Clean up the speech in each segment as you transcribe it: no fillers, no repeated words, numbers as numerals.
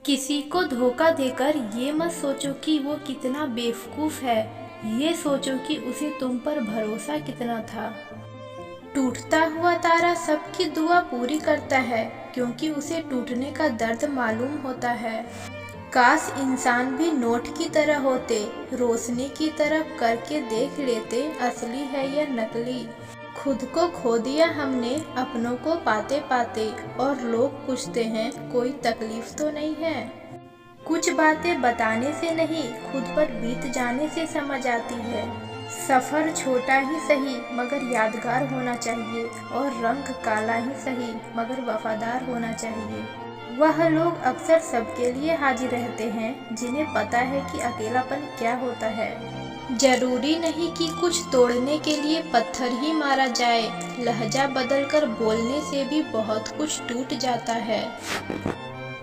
किसी को धोखा देकर ये मत सोचो कि वो कितना बेवकूफ़ है, ये सोचो कि उसे तुम पर भरोसा कितना था। टूटता हुआ तारा सबकी दुआ पूरी करता है, क्योंकि उसे टूटने का दर्द मालूम होता है। काश इंसान भी नोट की तरह होते, रोशनी की तरफ करके देख लेते असली है या नकली। खुद को खो दिया हमने अपनों को पाते पाते, और लोग पूछते हैं कोई तकलीफ तो नहीं है। कुछ बातें बताने से नहीं, खुद पर बीत जाने से समझ आती है। सफ़र छोटा ही सही मगर यादगार होना चाहिए, और रंग काला ही सही मगर वफादार होना चाहिए। वह लोग अक्सर सबके लिए हाजिर रहते हैं जिन्हें पता है कि अकेलापन क्या होता है। जरूरी नहीं कि कुछ तोड़ने के लिए पत्थर ही मारा जाए, लहजा बदलकर बोलने से भी बहुत कुछ टूट जाता है।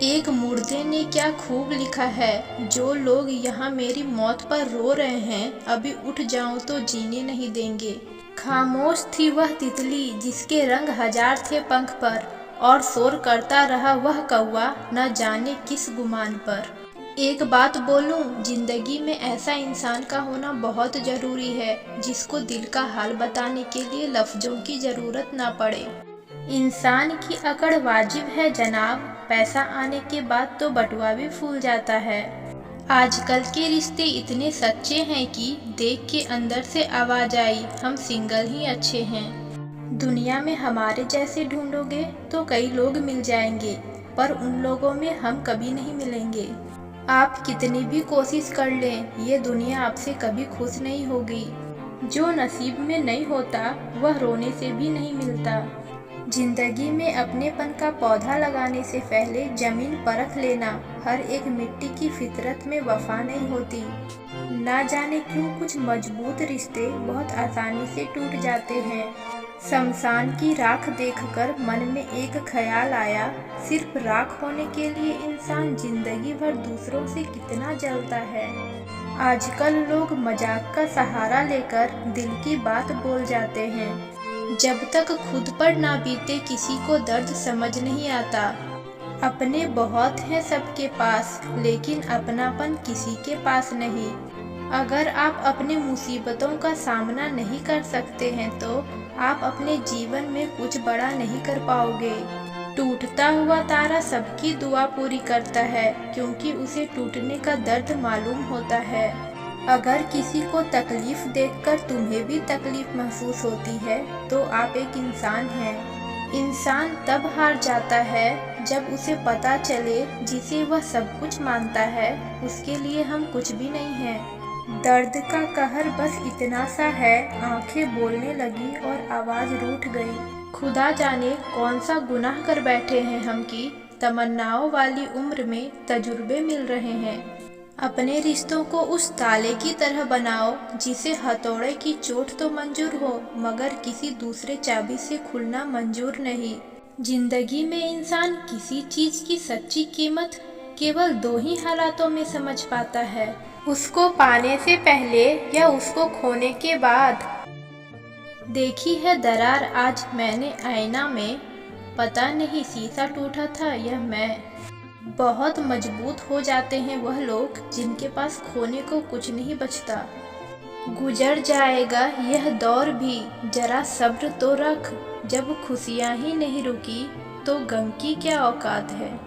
एक मुर्दे ने क्या खूब लिखा है, जो लोग यहाँ मेरी मौत पर रो रहे हैं, अभी उठ जाऊं तो जीने नहीं देंगे। खामोश थी वह तितली जिसके रंग हजार थे पंख पर, और शोर करता रहा वह कौवा न जाने किस गुमान पर। एक बात बोलूं, जिंदगी में ऐसा इंसान का होना बहुत ज़रूरी है जिसको दिल का हाल बताने के लिए लफ्ज़ों की ज़रूरत ना पड़े। इंसान की अकड़ वाजिब है जनाब, पैसा आने के बाद तो बटुआ भी फूल जाता है। आजकल के रिश्ते इतने सच्चे हैं कि देख के अंदर से आवाज़ आई, हम सिंगल ही अच्छे हैं। दुनिया में हमारे जैसे ढूंढोगे तो कई लोग मिल जाएंगे, पर उन लोगों में हम कभी नहीं मिलेंगे। आप कितनी भी कोशिश कर लें, ये दुनिया आपसे कभी खुश नहीं होगी। जो नसीब में नहीं होता वह रोने से भी नहीं मिलता। जिंदगी में अपनेपन का पौधा लगाने से पहले जमीन परख लेना। हर एक मिट्टी की फितरत में वफा नहीं होती। ना जाने क्यों कुछ मजबूत रिश्ते बहुत आसानी से टूट जाते हैं। शमशान की राख देखकर मन में एक ख्याल आया, सिर्फ राख होने के लिए इंसान जिंदगी भर दूसरों से कितना जलता है। आजकल लोग मजाक का सहारा लेकर दिल की बात बोल जाते हैं। जब तक खुद पर ना बीते किसी को दर्द समझ नहीं आता। अपने बहुत हैं सबके पास, लेकिन अपनापन किसी के पास नहीं। अगर आप अपने मुसीबतों का सामना नहीं कर सकते हैं तो आप अपने जीवन में कुछ बड़ा नहीं कर पाओगे। टूटता हुआ तारा सबकी दुआ पूरी करता है, क्योंकि उसे टूटने का दर्द मालूम होता है। अगर किसी को तकलीफ देखकर तुम्हें भी तकलीफ महसूस होती है तो आप एक इंसान हैं। इंसान तब हार जाता है जब उसे पता चले जिसे वह सब कुछ मानता है उसके लिए हम कुछ भी नहीं हैं। दर्द का कहर बस इतना सा है, आंखें बोलने लगी और आवाज़ रूठ गई। खुदा जाने कौन सा गुनाह कर बैठे हैं हम कि तमन्नाओं वाली उम्र में तजुर्बे मिल रहे हैं। अपने रिश्तों को उस ताले की तरह बनाओ जिसे हथौड़े की चोट तो मंजूर हो, मगर किसी दूसरे चाबी से खुलना मंजूर नहीं। जिंदगी में इंसान किसी चीज़ की सच्ची कीमत केवल दो ही हालातों में समझ पाता है, उसको पाने से पहले या उसको खोने के बाद। देखी है दरार आज मैंने आईना में, पता नहीं शीशा टूटा था या मैं। बहुत मजबूत हो जाते हैं वह लोग जिनके पास खोने को कुछ नहीं बचता। गुजर जाएगा यह दौर भी, जरा सब्र तो रख। जब खुशियाँ ही नहीं रुकी तो गम की क्या औकात है।